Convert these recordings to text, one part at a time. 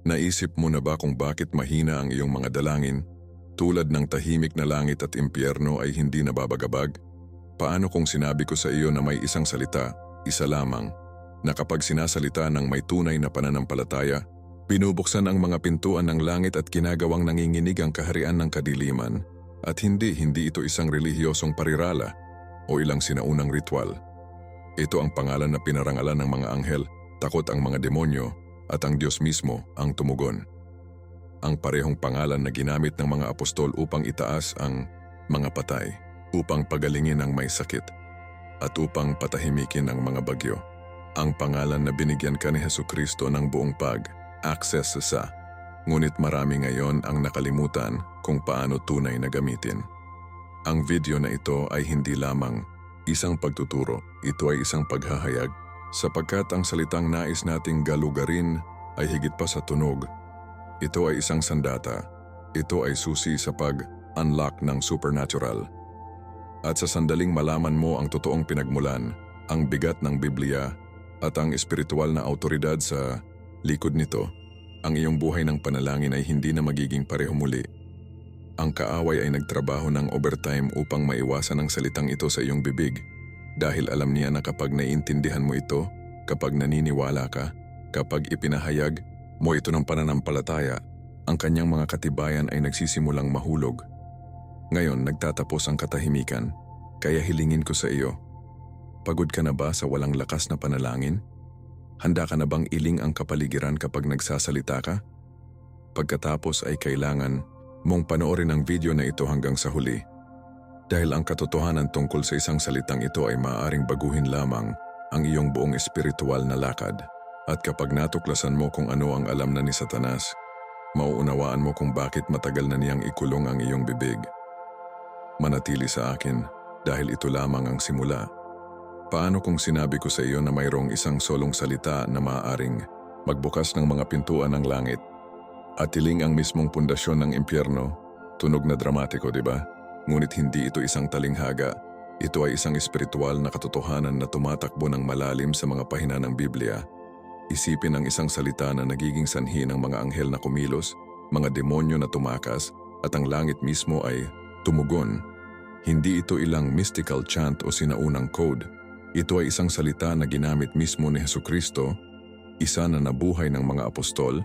Naisip mo na ba kung bakit mahina ang iyong mga dalangin? Tulad ng tahimik na langit at impyerno ay hindi nababagabag? Paano kung sinabi ko sa iyo na may isang salita, isa lamang, na kapag sinasalita ng may tunay na pananampalataya, binubuksan ang mga pintuan ng langit at ginagawang nanginginig ang kaharian ng kadiliman, at hindi ito isang relihiyosong parirala o ilang sinaunang ritual. Ito ang pangalan na pinarangalan ng mga anghel, takot ang mga demonyo, at ang Diyos mismo ang tumugon. Ang parehong pangalan na ginamit ng mga apostol upang itaas ang mga patay, upang pagalingin ang may sakit, at upang patahimikin ang mga bagyo. Ang pangalan na binigyan ka ni Hesukristo ng buong access sa. Ngunit marami ngayon ang nakalimutan kung paano tunay na gamitin. Ang video na ito ay hindi lamang isang pagtuturo, ito ay isang paghahayag, sapagkat ang salitang nais nating galugarin ay higit pa sa tunog. Ito ay isang sandata, ito ay susi sa pag-unlock ng supernatural. At sa sandaling malaman mo ang totoong pinagmulan, ang bigat ng Biblia at ang espiritual na autoridad sa likod nito, ang iyong buhay ng panalangin ay hindi na magiging pareho muli. Ang kaaway ay nagtrabaho ng overtime upang maiwasan ang salitang ito sa iyong bibig, dahil alam niya na kapag naiintindihan mo ito, kapag naniniwala ka, kapag ipinahayag mo ito ng pananampalataya, ang kanyang mga katibayan ay nagsisimulang mahulog. Ngayon nagtatapos ang katahimikan, kaya hilingin ko sa iyo. Pagod ka na ba sa walang lakas na panalangin? Handa ka na bang iling ang kapaligiran kapag nagsasalita ka? Pagkatapos ay kailangan mong panoorin ang video na ito hanggang sa huli. Dahil ang katotohanan tungkol sa isang salitang ito ay maaaring baguhin lamang ang iyong buong espiritual na lakad. At kapag natuklasan mo kung ano ang alam na ni Satanas, mauunawaan mo kung bakit matagal na niyang ikulong ang iyong bibig. Manatili sa akin dahil ito lamang ang simula. Paano kung sinabi ko sa iyo na mayroong isang solong salita na maaaring magbukas ng mga pintuan ng langit at tiling ang mismong pundasyon ng impyerno? Tunog na dramatiko, di ba? Ngunit hindi ito isang talinghaga. Ito ay isang espiritual na katotohanan na tumatakbo ng malalim sa mga pahina ng Biblia. Isipin ang isang salita na nagiging sanhi ng mga anghel na kumilos, mga demonyo na tumakas, at ang langit mismo ay tumugon. Hindi ito ilang mystical chant o sinaunang code. Ito ay isang salita na ginamit mismo ni Hesukristo, isa na nabuhay ng mga apostol,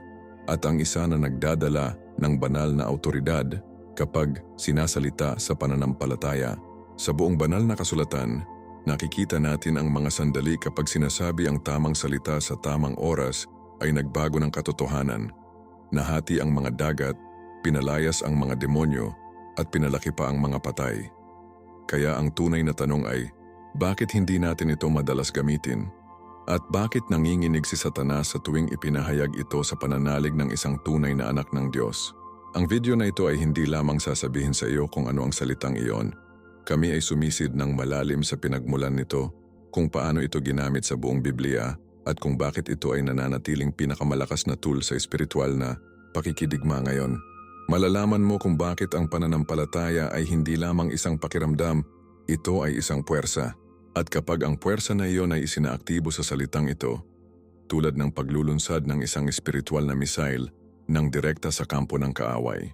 at ang isa na nagdadala ng banal na autoridad kapag sinasalita sa pananampalataya. Sa buong banal na kasulatan, nakikita natin ang mga sandali kapag sinasabi ang tamang salita sa tamang oras ay nagbago ng katotohanan. Nahati ang mga dagat, pinalayas ang mga demonyo, at pinalaki pa ang mga patay. Kaya ang tunay na tanong ay, bakit hindi natin ito madalas gamitin? At bakit nanginginig si Satanas sa tuwing ipinahayag ito sa pananalig ng isang tunay na anak ng Diyos? Ang video na ito ay hindi lamang sasabihin sa iyo kung ano ang salitang iyon. Kami ay sumisid ng malalim sa pinagmulan nito, kung paano ito ginamit sa buong Biblia, at kung bakit ito ay nananatiling pinakamalakas na tool sa espiritual na pakikidigma ngayon. Malalaman mo kung bakit ang pananampalataya ay hindi lamang isang pakiramdam, ito ay isang puwersa. At kapag ang puwersa na iyon ay isinaaktibo sa salitang ito, tulad ng paglulunsad ng isang espiritual na missile nang direkta sa kampo ng kaaway.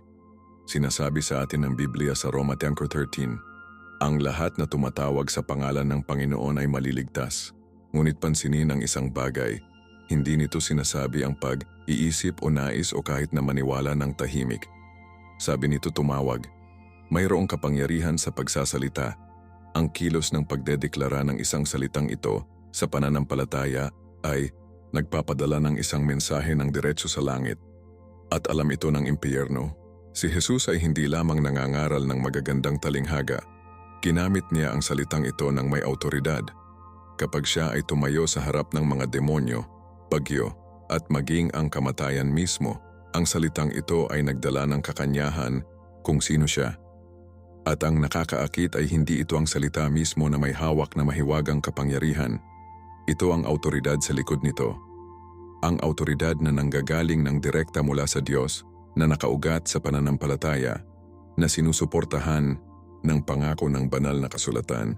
Sinasabi sa atin ng Biblia sa Roma 10:13, ang lahat na tumatawag sa pangalan ng Panginoon ay maliligtas. Ngunit pansinin ang isang bagay, hindi nito sinasabi ang pag-iisip o nais o kahit na maniwala ng tahimik. Sabi nito tumawag, mayroong kapangyarihan sa pagsasalita. Ang kilos ng pagdedeklara ng isang salitang ito sa pananampalataya ay nagpapadala ng isang mensahe ng diretso sa langit. At alam ito ng impyerno, si Jesus ay hindi lamang nangangaral ng magagandang talinghaga. Ginamit niya ang salitang ito ng may autoridad. Kapag siya ay tumayo sa harap ng mga demonyo, bagyo, at maging ang kamatayan mismo, ang salitang ito ay nagdala ng kakanyahan kung sino siya. At ang nakakaakit ay hindi ito ang salita mismo na may hawak na mahiwagang kapangyarihan. Ito ang autoridad sa likod nito. Ang autoridad na nanggagaling ng direkta mula sa Diyos na nakaugat sa pananampalataya, na sinusuportahan ng pangako ng banal na kasulatan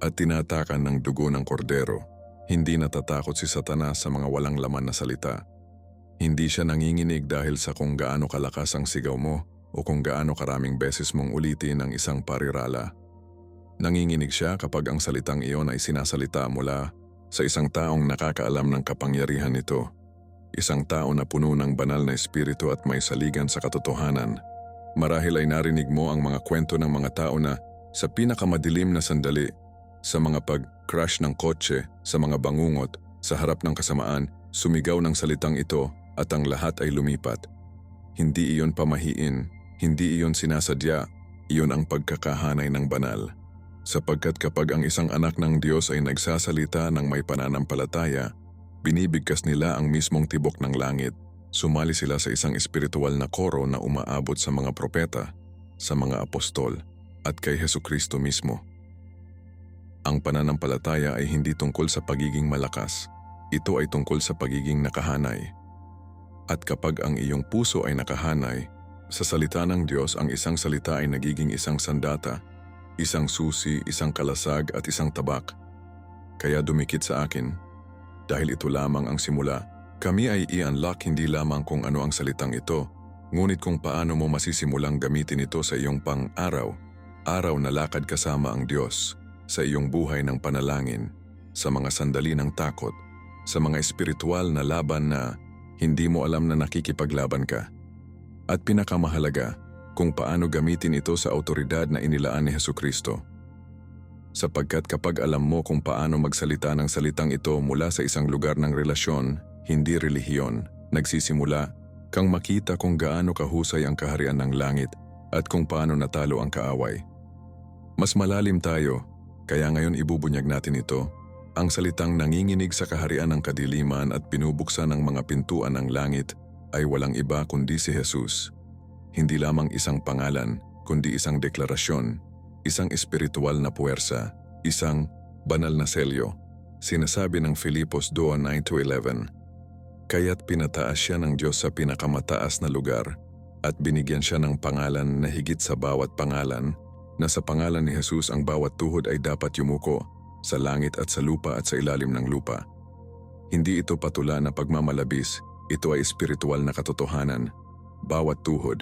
at tinatakan ng dugo ng kordero. Hindi natatakot si Satanas sa mga walang laman na salita. Hindi siya nanginginig dahil sa kung gaano kalakas ang sigaw mo o kung gaano karaming beses mong ulitin ang isang parirala. Nanginginig siya kapag ang salitang iyon ay sinasalita mula sa isang taong nakakaalam ng kapangyarihan nito. Isang tao na puno ng banal na espiritu at may saligan sa katotohanan. Marahil ay narinig mo ang mga kwento ng mga tao na sa pinakamadilim na sandali, sa mga pag-crash ng kotse, sa mga bangungot, sa harap ng kasamaan, sumigaw ng salitang ito at ang lahat ay lumipat. Hindi iyon pamahiin, hindi iyon sinasadya, iyon ang pagkakahanay ng banal. Sapagkat kapag ang isang anak ng Diyos ay nagsasalita ng may pananampalataya, binibigkas nila ang mismong tibok ng langit. Sumali sila sa isang espiritual na koro na umaabot sa mga propeta, sa mga apostol, at kay Hesukristo mismo. Ang pananampalataya ay hindi tungkol sa pagiging malakas. Ito ay tungkol sa pagiging nakahanay. At kapag ang iyong puso ay nakahanay, sa salita ng Diyos ang isang salita ay nagiging isang sandata, isang susi, isang kalasag at isang tabak. Kaya dumikit sa akin, dahil ito lamang ang simula. Kami ay i-unlock hindi lamang kung ano ang salitang ito, ngunit kung paano mo masisimulang gamitin ito sa iyong pang-araw, araw na lakad kasama ang Diyos, sa iyong buhay ng panalangin, sa mga sandali ng takot, sa mga espiritual na laban na hindi mo alam na nakikipaglaban ka. At pinakamahalaga, kung paano gamitin ito sa autoridad na inilaan ni Hesukristo. Sapagkat kapag alam mo kung paano magsalita ng salitang ito mula sa isang lugar ng relasyon, hindi relihiyon, nagsisimula kang makita kung gaano kahusay ang kaharian ng langit at kung paano natalo ang kaaway. Mas malalim tayo, kaya ngayon ibubunyag natin ito, ang salitang nanginginig sa kaharian ng kadiliman at binubuksan ng mga pintuan ng langit ay walang iba kundi si Jesus. Hindi lamang isang pangalan, kundi isang deklarasyon, isang espiritual na puwersa, isang banal na selyo. Sinasabi ng Filipos 2:9-11, kaya't pinataas siya ng Diyos sa pinakamataas na lugar at binigyan siya ng pangalan na higit sa bawat pangalan, na sa pangalan ni Jesus ang bawat tuhod ay dapat yumuko sa langit at sa lupa at sa ilalim ng lupa. Hindi ito patula na pagmamalabis, ito ay espiritual na katotohanan. Bawat tuhod,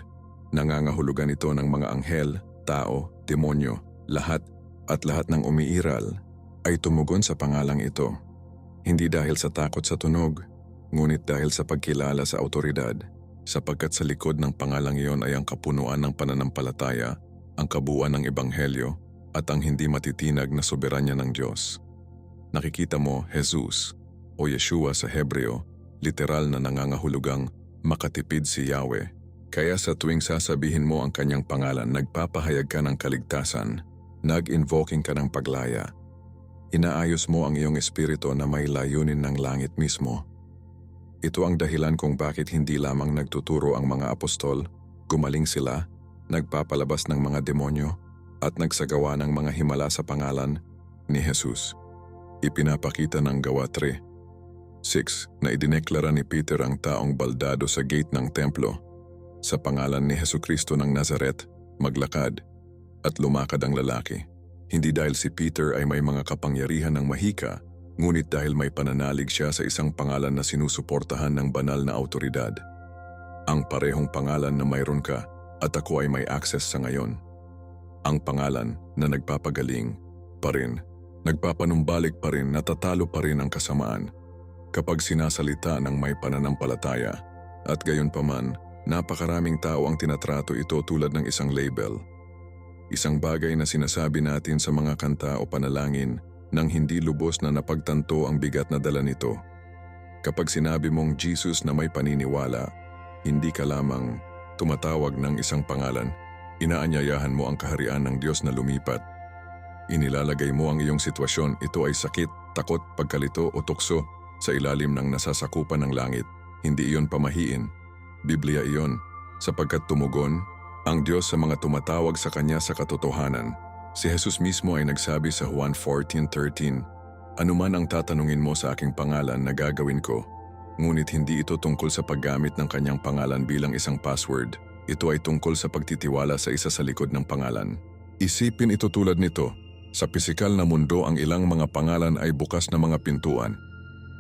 nangangahulugan ito ng mga anghel, tao, demonyo, lahat ng umiiral ay tumugon sa pangalang ito. Hindi dahil sa takot sa tunog, ngunit dahil sa pagkilala sa autoridad, sapagkat sa likod ng pangalang iyon ay ang kapunuan ng pananampalataya, ang kabuuan ng ebanghelyo, at ang hindi matitinag na soberanya ng Diyos. Nakikita mo, Jesus, o Yeshua sa Hebreo, literal na nangangahulugang makatipid si Yahweh. Kaya sa tuwing sasabihin mo ang kanyang pangalan, nagpapahayag ka ng kaligtasan, nag-invoking ka ng paglaya. Inaayos mo ang iyong espiritu na may layunin ng langit mismo. Ito ang dahilan kung bakit hindi lamang nagtuturo ang mga apostol, gumaling sila, nagpapalabas ng mga demonyo, at nagsagawa ng mga himala sa pangalan ni Jesus. Ipinapakita ng Gawa 3:6 na idineklara ni Peter ang taong baldado sa gate ng templo. Sa pangalan ni Hesukristo ng Nazaret, maglakad at lumakad ang lalaki. Hindi dahil si Peter ay may mga kapangyarihan ng mahika, ngunit dahil may pananalig siya sa isang pangalan na sinusuportahan ng banal na autoridad. Ang parehong pangalan na mayroon ka at ako ay may access sa ngayon. Ang pangalan na nagpapagaling pa rin, nagpapanumbalik pa rin, natatalo pa rin ang kasamaan kapag sinasalita ng may pananampalataya. At gayon paman, napakaraming tao ang tinatrato ito tulad ng isang label. Isang bagay na sinasabi natin sa mga kanta o panalangin nang hindi lubos na napagtanto ang bigat na dala nito. Kapag sinabi mong Jesus na may paniniwala, hindi ka lamang tumatawag ng isang pangalan, inaanyayahan mo ang kaharian ng Diyos na lumipat. Inilalagay mo ang iyong sitwasyon, ito ay sakit, takot, pagkalito o tukso, sa ilalim ng nasasakupan ng langit. Hindi iyon pamahiin. Biblia iyon, sapagkat tumugon ang Diyos sa mga tumatawag sa Kanya sa katotohanan. Si Jesus mismo ay nagsabi sa Juan 14:13, "Anuman ang tatanungin mo sa aking pangalan na gagawin ko," ngunit hindi ito tungkol sa paggamit ng kanyang pangalan bilang isang password. Ito ay tungkol sa pagtitiwala sa isa sa likod ng pangalan. Isipin ito tulad nito, sa pisikal na mundo ang ilang mga pangalan ay bukas na mga pintuan.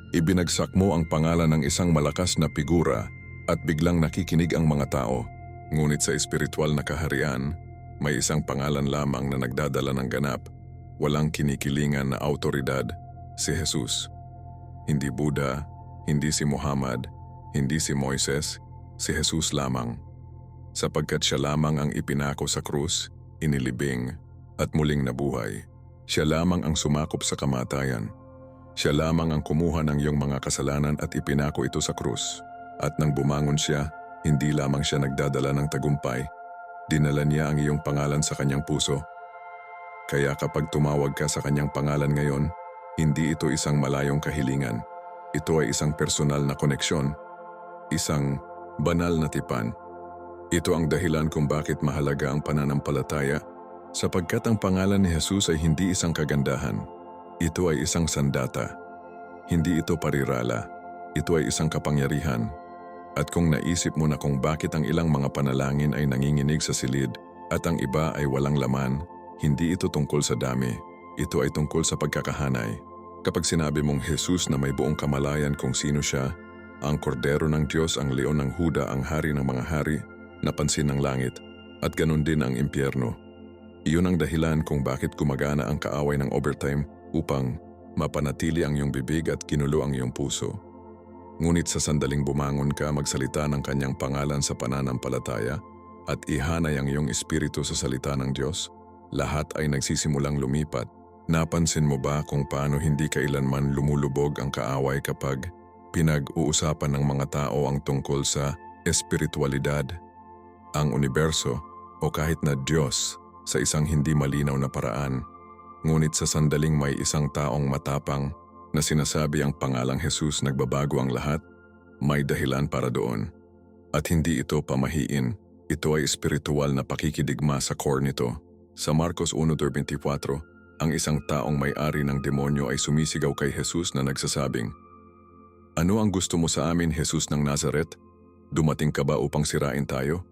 Ibinagsak mo ang pangalan ng isang malakas na figura at biglang nakikinig ang mga tao. Ngunit sa espiritual na kaharian, may isang pangalan lamang na nagdadala ng ganap, walang kinikilingan na autoridad, si Jesus. Hindi Buddha, hindi si Muhammad, hindi si Moises, si Jesus lamang. Sapagkat siya lamang ang ipinako sa krus, inilibing, at muling nabuhay. Siya lamang ang sumakop sa kamatayan. Siya lamang ang kumuha ng iyong mga kasalanan at ipinako ito sa krus. At nang bumangon siya, hindi lamang siya nagdadala ng tagumpay, dinala niya ang iyong pangalan sa kanyang puso. Kaya kapag tumawag ka sa kanyang pangalan ngayon, hindi ito isang malayong kahilingan. Ito ay isang personal na koneksyon, isang banal na tipan. Ito ang dahilan kung bakit mahalaga ang pananampalataya, sapagkat ang pangalan ni Jesus ay hindi isang kagandahan. Ito ay isang sandata. Hindi ito parirala. Ito ay isang kapangyarihan. At kung naisip mo na kung bakit ang ilang mga panalangin ay nanginginig sa silid at ang iba ay walang laman, hindi ito tungkol sa dami. Ito ay tungkol sa pagkakahanay. Kapag sinabi mong Jesus na may buong kamalayan kung sino siya, ang kordero ng Diyos, ang leon ng Huda, ang hari ng mga hari, napansin ng langit, at ganun din ang impyerno. Iyon ang dahilan kung bakit gumagana ang kaaway ng overtime upang mapanatili ang iyong bibig at ginulo ang iyong puso. Ngunit sa sandaling bumangon ka, magsalita ng kanyang pangalan sa pananampalataya at ihanay ang iyong espiritu sa salita ng Diyos, lahat ay nagsisimulang lumipat. Napansin mo ba kung paano hindi kailanman lumulubog ang kaaway kapag pinag-uusapan ng mga tao ang tungkol sa espiritualidad, ang universo o kahit na Diyos sa isang hindi malinaw na paraan? Ngunit sa sandaling may isang taong matapang na sinasabi ang pangalang Jesus, nagbabago ang lahat, may dahilan para doon. At hindi ito pamahiin, ito ay espiritual na pakikidigma sa core nito. Sa Marcos 1:24, ang isang taong may-ari ng demonyo ay sumisigaw kay Jesus na nagsasabing, "Ano ang gusto mo sa amin, Jesus ng Nazareth? Dumating ka ba upang sirain tayo?"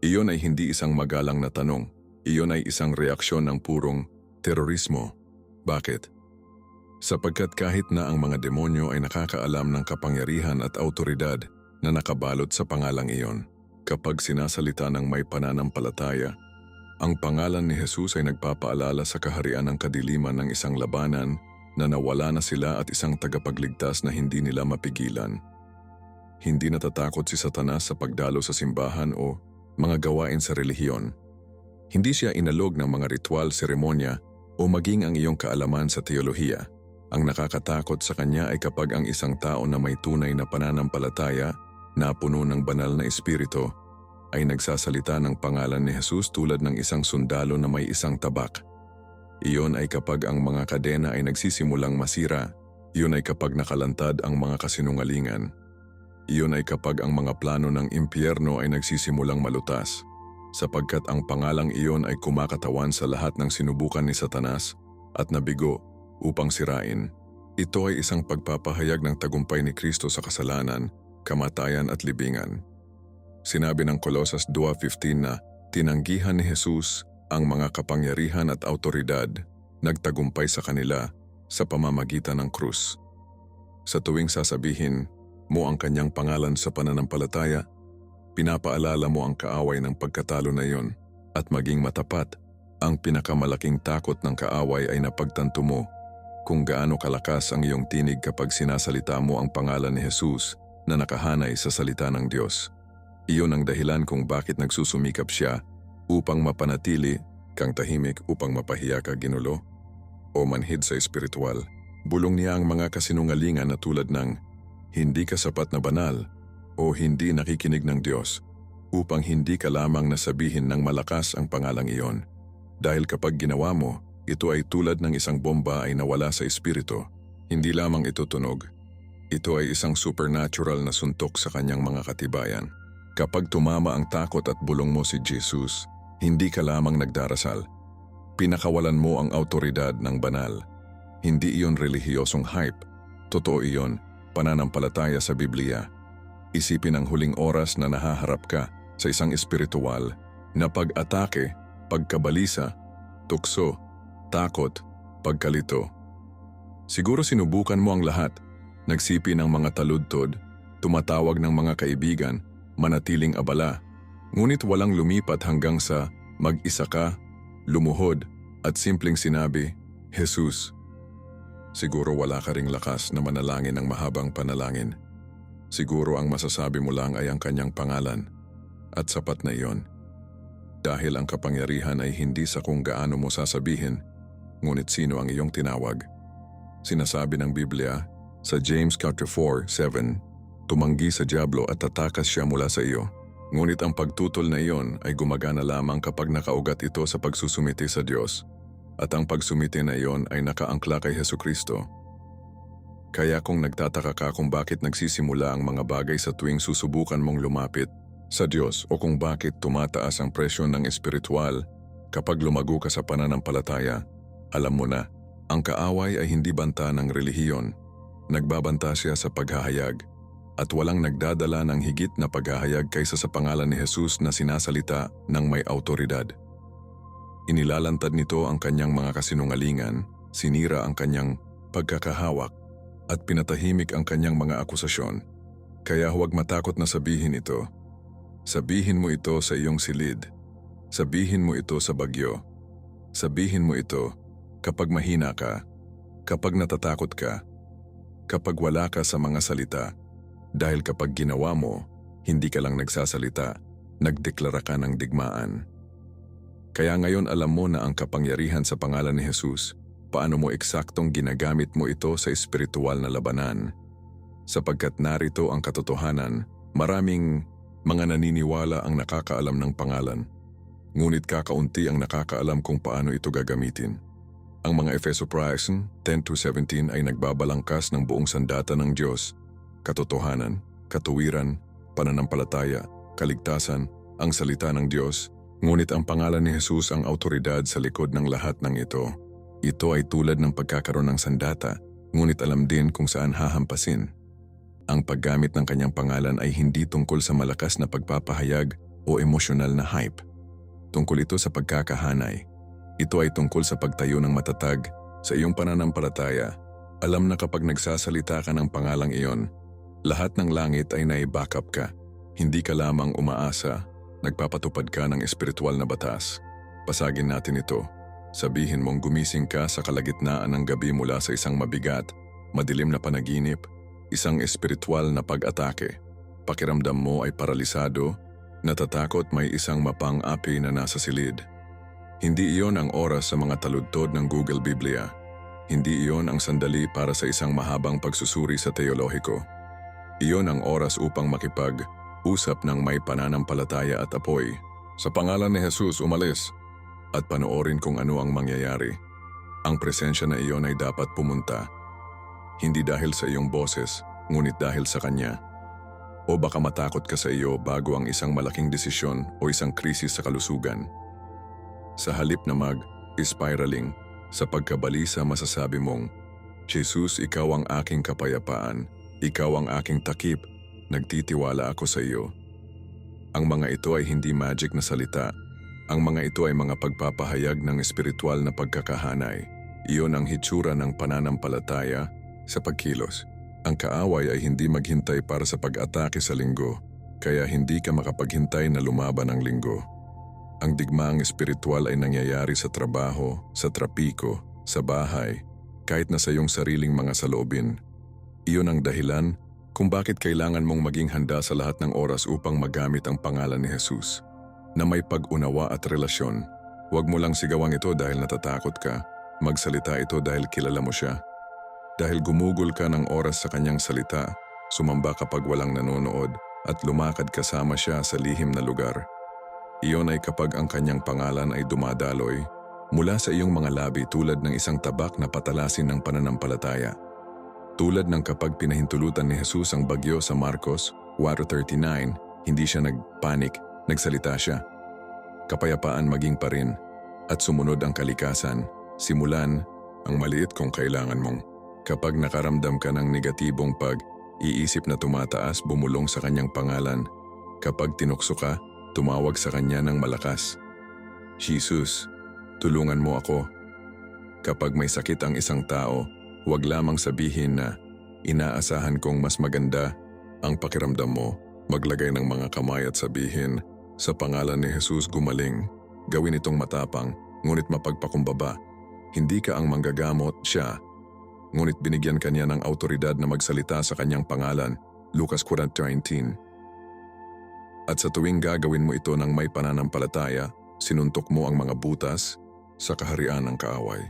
Iyon ay hindi isang magalang na tanong, iyon ay isang reaksyon ng purong terorismo. Bakit? Sapagkat kahit na ang mga demonyo ay nakakaalam ng kapangyarihan at autoridad na nakabalot sa pangalang iyon, kapag sinasalita ng may pananampalataya, ang pangalan ni Jesus ay nagpapaalala sa kaharian ng kadiliman ng isang labanan na nawala na sila at isang tagapagligtas na hindi nila mapigilan. Hindi natatakot si Satanas sa pagdalo sa simbahan o mga gawain sa relihiyon. Hindi siya inalog ng mga ritual, seremonya o maging ang iyong kaalaman sa teolohiya. Ang nakakatakot sa kanya ay kapag ang isang tao na may tunay na pananampalataya na puno ng banal na espiritu ay nagsasalita ng pangalan ni Jesus tulad ng isang sundalo na may isang tabak. Iyon ay kapag ang mga kadena ay nagsisimulang masira. Iyon ay kapag nakalantad ang mga kasinungalingan. Iyon ay kapag ang mga plano ng impyerno ay nagsisimulang malutas. Sapagkat ang pangalang iyon ay kumakatawan sa lahat ng sinubukan ni Satanas at nabigo upang sirain. Ito ay isang pagpapahayag ng tagumpay ni Kristo sa kasalanan, kamatayan at libingan. Sinabi ng Colosas 2:15 na tinanggihan ni Jesus ang mga kapangyarihan at autoridad, nagtagumpay sa kanila sa pamamagitan ng krus. Sa tuwing sasabihin mo ang kanyang pangalan sa pananampalataya, pinapaalala mo ang kaaway ng pagkatalo na iyon at maging matapat. Ang pinakamalaking takot ng kaaway ay napagtanto mo kung gaano kalakas ang iyong tinig kapag sinasalita mo ang pangalan ni Jesus na nakahanay sa salita ng Diyos. Iyon ang dahilan kung bakit nagsusumikap siya upang mapanatili kang tahimik, upang mapahiya ka, ginulo, o manhid sa espiritual. Bulong niya ang mga kasinungalingan na tulad ng hindi ka sapat na banal o hindi nakikinig ng Diyos upang hindi ka lamang nasabihin ng malakas ang pangalang iyon. Dahil kapag ginawa mo, ito ay tulad ng isang bomba ay nawala sa espiritu. Hindi lamang ito tunog. Ito ay isang supernatural na suntok sa kanyang mga katibayan. Kapag tumama ang takot at bulong mo si Jesus, hindi ka lamang nagdarasal. Pinakawalan mo ang autoridad ng banal. Hindi iyon relihiyosong hype. Totoo iyon, pananampalataya sa Biblia. Isipin ang huling oras na nahaharap ka sa isang espiritual na pag-atake, pagkabalisa, tukso, takot, pagkalito. Siguro sinubukan mo ang lahat, Nagsipi ng mga taludtod, tumatawag ng mga kaibigan, manatiling abala. Ngunit walang lumipat hanggang sa mag-isa ka, lumuhod at simpleng sinabi, Jesus. Siguro wala ka ring lakas na manalangin ng mahabang panalangin. Siguro ang masasabi mo lang ay ang kanyang pangalan. At sapat na iyon. Dahil ang kapangyarihan ay hindi sa kung gaano mo sasabihin, ngunit sino ang iyong tinawag. Sinasabi ng Biblia sa James 4:7, tumanggi sa diablo at tatakas siya mula sa iyo. Ngunit ang pagtutol na iyon ay gumagana lamang kapag nakaugat ito sa pagsusumiti sa Diyos. At ang pagsumiti na iyon ay nakaangkla kay Hesukristo. Kaya kung nagtataka ka kung bakit nagsisimula ang mga bagay sa tuwing susubukan mong lumapit sa Diyos o kung bakit tumataas ang presyon ng espiritual kapag lumago ka sa pananampalataya, alam mo na, ang kaaway ay hindi banta ng relihiyon. Nagbabanta siya sa paghahayag at walang nagdadala ng higit na paghahayag kaysa sa pangalan ni Jesus na sinasalita ng may autoridad. Inilalantad nito ang kanyang mga kasinungalingan, sinira ang kanyang pagkakahawak at pinatahimik ang kanyang mga akusasyon. Kaya huwag matakot na sabihin ito. Sabihin mo ito sa iyong silid. Sabihin mo ito sa bagyo. Sabihin mo ito kapag mahina ka, kapag natatakot ka, kapag wala ka sa mga salita. Dahil kapag ginawa mo, hindi ka lang nagsasalita, nagdeklara ka ng digmaan. Kaya ngayon alam mo na ang kapangyarihan sa pangalan ni Jesus, paano mo eksaktong ginagamit mo ito sa espiritual na labanan. Sapagkat narito ang katotohanan, maraming mga naniniwala ang nakakaalam ng pangalan. Ngunit kakaunti ang nakakaalam kung paano ito gagamitin. Ang mga Efeso 10:17 ay nagbabalangkas ng buong sandata ng Diyos, katotohanan, katuwiran, pananampalataya, kaligtasan, ang salita ng Diyos, ngunit ang pangalan ni Jesus ang autoridad sa likod ng lahat ng ito. Ito ay tulad ng pagkakaroon ng sandata, ngunit alam din kung saan hahampasin. Ang paggamit ng kanyang pangalan ay hindi tungkol sa malakas na pagpapahayag o emosyonal na hype. Tungkol ito sa pagkakahanay. Ito ay tungkol sa pagtayo ng matatag sa iyong pananampalataya. Alam na kapag nagsasalita ka ng pangalang iyon, lahat ng langit ay naibackup ka. Hindi ka lamang umaasa, nagpapatupad ka ng espiritual na batas. Pasagin natin ito. Sabihin mong gumising ka sa kalagitnaan ng gabi mula sa isang mabigat, madilim na panaginip, isang espiritual na pag-atake. Pakiramdam mo ay paralisado, natatakot may isang mapang-api na nasa silid. Hindi iyon ang oras sa mga taludtod ng Google Biblia. Hindi iyon ang sandali para sa isang mahabang pagsusuri sa teolohiko. Iyon ang oras upang makipag-usap ng may pananampalataya at apoy. Sa pangalan ni Jesus umalis at panoorin kung ano ang mangyayari. Ang presensya na iyon ay dapat pumunta. Hindi dahil sa iyong boses, ngunit dahil sa Kanya. O baka matakot ka sa iyo bago ang isang malaking desisyon o isang krisis sa kalusugan. Sa halip na mag-spiraling, sa pagkabalisa masasabi mong, Jesus, ikaw ang aking kapayapaan, ikaw ang aking takip, nagtitiwala ako sa iyo. Ang mga ito ay hindi magic na salita. Ang mga ito ay mga pagpapahayag ng espiritual na pagkakahanay. Iyon ang hitsura ng pananampalataya sa pagkilos. Ang kaaway ay hindi maghintay para sa pag-atake sa linggo, kaya hindi ka makapaghintay na lumaban ng linggo. Ang digmaang espiritual ay nangyayari sa trabaho, sa trapiko, sa bahay, kahit na sa iyong sariling mga saloobin. Iyon ang dahilan kung bakit kailangan mong maging handa sa lahat ng oras upang magamit ang pangalan ni Jesus, na may pag-unawa at relasyon. Huwag mo lang sigawang ito dahil natatakot ka, magsalita ito dahil kilala mo siya. Dahil gumugol ka ng oras sa kanyang salita, sumamba kapag walang nanonood at lumakad kasama siya sa lihim na lugar. Iyon ay kapag ang kanyang pangalan ay dumadaloy mula sa iyong mga labi tulad ng isang tabak na patalasin ng pananampalataya. Tulad ng kapag pinahintulutan ni Jesus ang bagyo sa Marcos 4:39, hindi siya nagpanik, nagsalita siya. Kapayapaan maging pa rin at sumunod ang kalikasan, simulan ang maliit kung kailangan mong. Kapag nakaramdam ka ng negatibong pag-iisip na tumataas, bumulong sa kanyang pangalan. Kapag tinukso ka, tumawag sa kanya ng malakas. Jesus, tulungan mo ako. Kapag may sakit ang isang tao, huwag lamang sabihin na, Inaasahan kong mas maganda ang pakiramdam mo. Maglagay ng mga kamay at sabihin, sa pangalan ni Jesus gumaling. Gawin itong matapang, ngunit mapagpakumbaba. Hindi ka ang manggagamot, siya. Ngunit binigyan kanya ng autoridad na magsalita sa kanyang pangalan. Lucas 4:19. At sa tuwing gagawin mo ito ng may pananampalataya, sinuntok mo ang mga butas sa kaharian ng kaaway.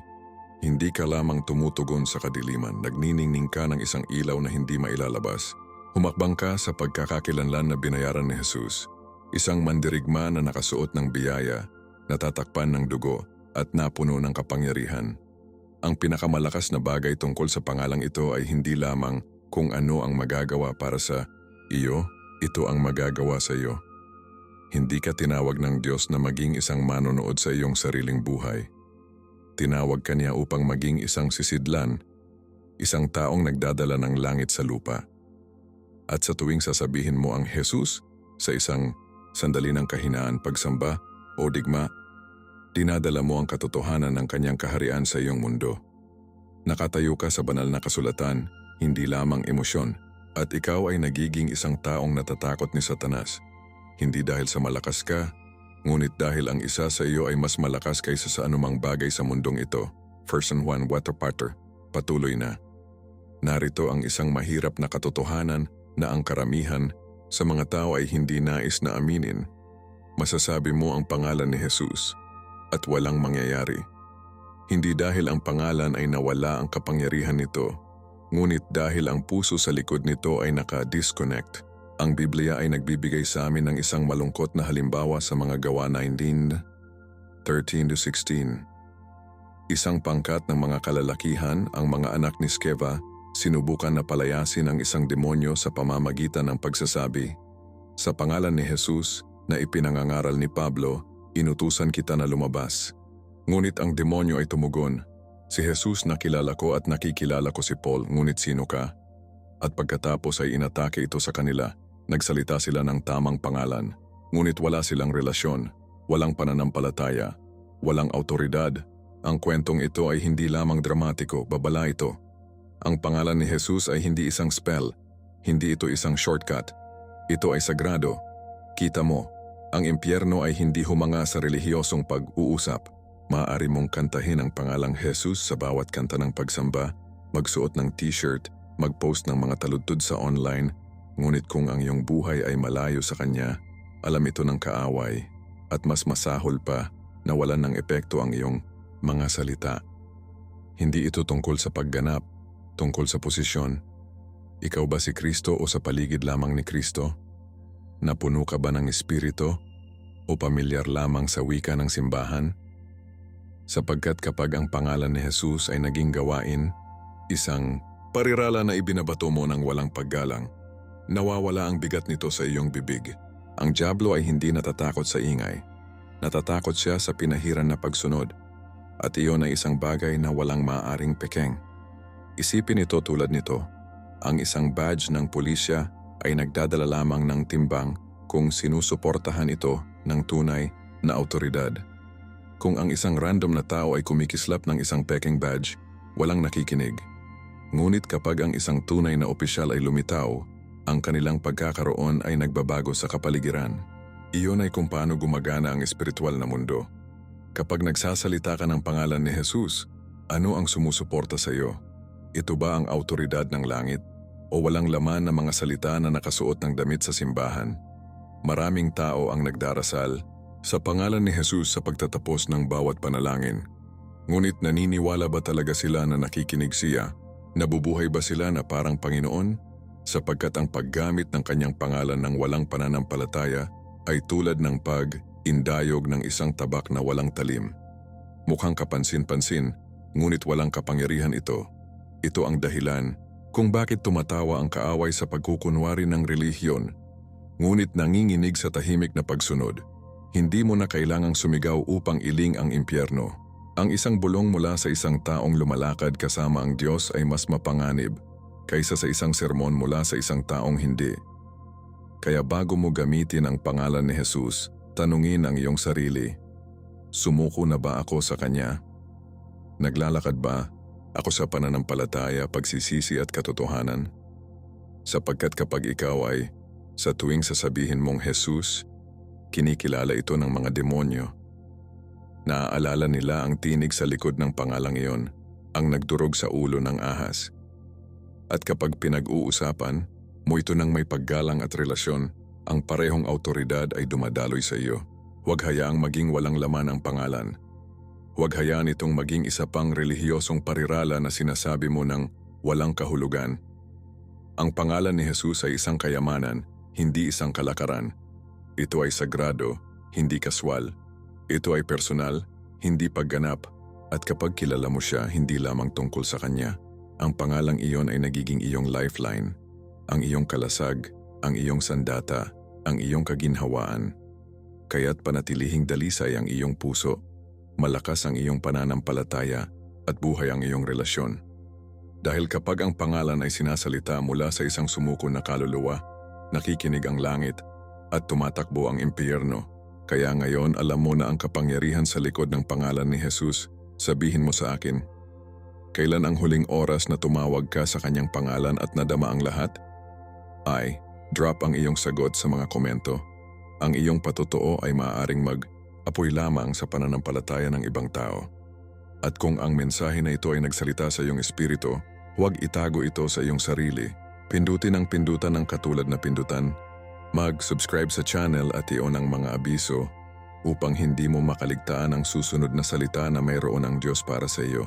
Hindi ka lamang tumutugon sa kadiliman, nagniningning ka ng isang ilaw na hindi mailalabas. Humakbang ka sa pagkakakilanlan na binayaran ni Jesus. Isang mandirigma na nakasuot ng biyaya, natatakpan ng dugo at napuno ng kapangyarihan. Ang pinakamalakas na bagay tungkol sa pangalang ito ay hindi lamang kung ano ang magagawa para sa iyo, ito ang magagawa sa iyo. Hindi ka tinawag ng Diyos na maging isang manonood sa iyong sariling buhay. Tinawag ka niya upang maging isang sisidlan, isang taong nagdadala ng langit sa lupa. At sa tuwing sasabihin mo ang Jesus sa isang sandali ng kahinaan, pagsamba o digma, dinadala mo ang katotohanan ng kanyang kaharian sa iyong mundo. Nakatayo ka sa banal na kasulatan, hindi lamang emosyon, at ikaw ay nagiging isang taong natatakot ni Satanas. Hindi dahil sa malakas ka, ngunit dahil ang isa sa iyo ay mas malakas kaysa sa anumang bagay sa mundong ito. 1 Juan 4:4, patuloy na. Narito ang isang mahirap na katotohanan na ang karamihan sa mga tao ay hindi nais na aminin. Masasabi mo ang pangalan ni Jesus at walang mangyayari. Hindi dahil ang pangalan ay nawala ang kapangyarihan nito, ngunit dahil ang puso sa likod nito ay naka-disconnect. Ang Biblia ay nagbibigay sa amin ng isang malungkot na halimbawa sa mga Gawa 19:13-16. Isang pangkat ng mga kalalakihan, ang mga anak ni Skeva, sinubukan na palayasin ang isang demonyo sa pamamagitan ng pagsasabi, "Sa pangalan ni Jesus na ipinangangaral ni Pablo, inutusan kita na lumabas." Ngunit ang demonyo ay tumugon, "Si Jesus nakilala ko at nakikilala ko si Paul, ngunit sino ka?" At pagkatapos ay inatake ito sa kanila. Nagsalita sila ng tamang pangalan, ngunit wala silang relasyon, walang pananampalataya, walang autoridad. Ang kwentong ito ay hindi lamang dramatiko, babala ito. Ang pangalan ni Jesus ay hindi isang spell, hindi ito isang shortcut. Ito ay sagrado. Kita mo, ang impyerno ay hindi humanga sa relihiyosong pag-uusap. Maaari mong kantahin ang pangalang Jesus sa bawat kanta ng pagsamba, magsuot ng t-shirt, mag-post ng mga taludtod sa online, ngunit kung ang iyong buhay ay malayo sa Kanya, alam ito ng kaaway, at mas masahol pa na walan ng epekto ang iyong mga salita. Hindi ito tungkol sa pagganap, tungkol sa posisyon. Ikaw ba si Kristo o sa paligid lamang ni Kristo? Napuno ka ba ng Espiritu o pamilyar lamang sa wika ng simbahan? Sapagkat kapag ang pangalan ni Jesus ay naging gawain, isang parirala na ibinabato mo ng walang paggalang, nawawala ang bigat nito sa iyong bibig. Ang dyablo ay hindi natatakot sa ingay. Natatakot siya sa pinahiran na pagsunod. At iyon ay isang bagay na walang maaaring pekeng. Isipin ito tulad nito. Ang isang badge ng pulisya ay nagdadala lamang ng timbang kung sinusuportahan ito ng tunay na autoridad. Kung ang isang random na tao ay kumikislap ng isang pekeng badge, walang nakikinig. Ngunit kapag ang isang tunay na opisyal ay lumitaw, ang kanilang pagkakaroon ay nagbabago sa kapaligiran. Iyon ay kung paano gumagana ang espiritual na mundo. Kapag nagsasalita ka ng pangalan ni Jesus, ano ang sumusuporta sa iyo? Ito ba ang autoridad ng langit? O walang laman na mga salita na nakasuot ng damit sa simbahan? Maraming tao ang nagdarasal sa pangalan ni Jesus sa pagtatapos ng bawat panalangin. Ngunit naniniwala ba talaga sila na nakikinig siya? Nabubuhay ba sila na parang Panginoon? Sapagkat ang paggamit ng kanyang pangalan ng walang pananampalataya ay tulad ng pag-indayog ng isang tabak na walang talim. Mukhang kapansin-pansin, ngunit walang kapangyarihan ito. Ito ang dahilan kung bakit tumatawa ang kaaway sa pagkukunwari ng relihiyon, ngunit nanginginig sa tahimik na pagsunod. Hindi mo na kailangang sumigaw upang iling ang impyerno. Ang isang bulong mula sa isang taong lumalakad kasama ang Diyos ay mas mapanganib kaysa sa isang sermon mula sa isang taong hindi. Kaya bago mo gamitin ang pangalan ni Jesus, tanungin ang iyong sarili, sumuko na ba ako sa Kanya? Naglalakad ba Ako sa pananampalataya, pagsisisi at katotohanan. Sapagkat kapag ikaw ay, sa tuwing sasabihin mong Jesus, kinikilala ito ng mga demonyo. Naaalala nila ang tinig sa likod ng pangalang iyon, ang nagdurog sa ulo ng ahas. At kapag pinag-uusapan mo ito ng may paggalang at relasyon, ang parehong autoridad ay dumadaloy sa iyo. Huwag hayaang maging walang laman ang pangalan. Huwag hayaan itong maging isa pang relihiyosong parirala na sinasabi mo ng walang kahulugan. Ang pangalan ni Jesus ay isang kayamanan, hindi isang kalakaran. Ito ay sagrado, hindi kaswal. Ito ay personal, hindi pagganap. At kapag kilala mo siya, hindi lamang tungkol sa kanya. Ang pangalang iyon ay nagiging iyong lifeline, ang iyong kalasag, ang iyong sandata, ang iyong kaginhawaan. Kaya't panatilihing dalisay ang iyong puso. Malakas ang iyong pananampalataya at buhay ang iyong relasyon. Dahil kapag ang pangalan ay sinasalita mula sa isang sumuko na kaluluwa, nakikinig ang langit at tumatakbo ang impyerno. Kaya ngayon alam mo na ang kapangyarihan sa likod ng pangalan ni Jesus. Sabihin mo sa akin, kailan ang huling oras na tumawag ka sa kanyang pangalan at nadama ang lahat? Drop ang iyong sagot sa mga komento. Ang iyong patotoo ay maaaring mag-apoy lamang sa pananampalataya ng ibang tao. At kung ang mensahe na ito ay nagsalita sa iyong espiritu, huwag itago ito sa iyong sarili. Pindutin ang pindutan ng katulad na pindutan. Mag-subscribe sa channel at i-on ang mga abiso upang hindi mo makaligtaan ang susunod na salita na mayroon ang Diyos para sa iyo.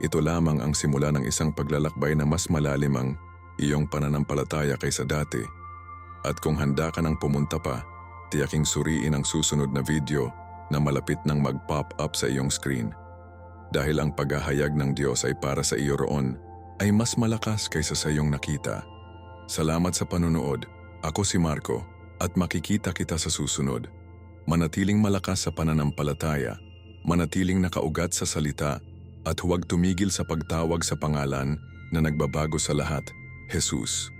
Ito lamang ang simula ng isang paglalakbay na mas malalim ang iyong pananampalataya kaysa dati. At kung handa ka nang pumunta pa, tiyaking suriin ang susunod na video na malapit nang mag-pop up sa iyong screen. Dahil ang paghahayag ng Diyos ay para sa iyo roon, ay mas malakas kaysa sa iyong nakita. Salamat sa panunood. Ako si Marco at makikita kita sa susunod. Manatiling malakas sa pananampalataya, manatiling nakaugat sa salita at huwag tumigil sa pagtawag sa pangalan na nagbabago sa lahat, Jesus.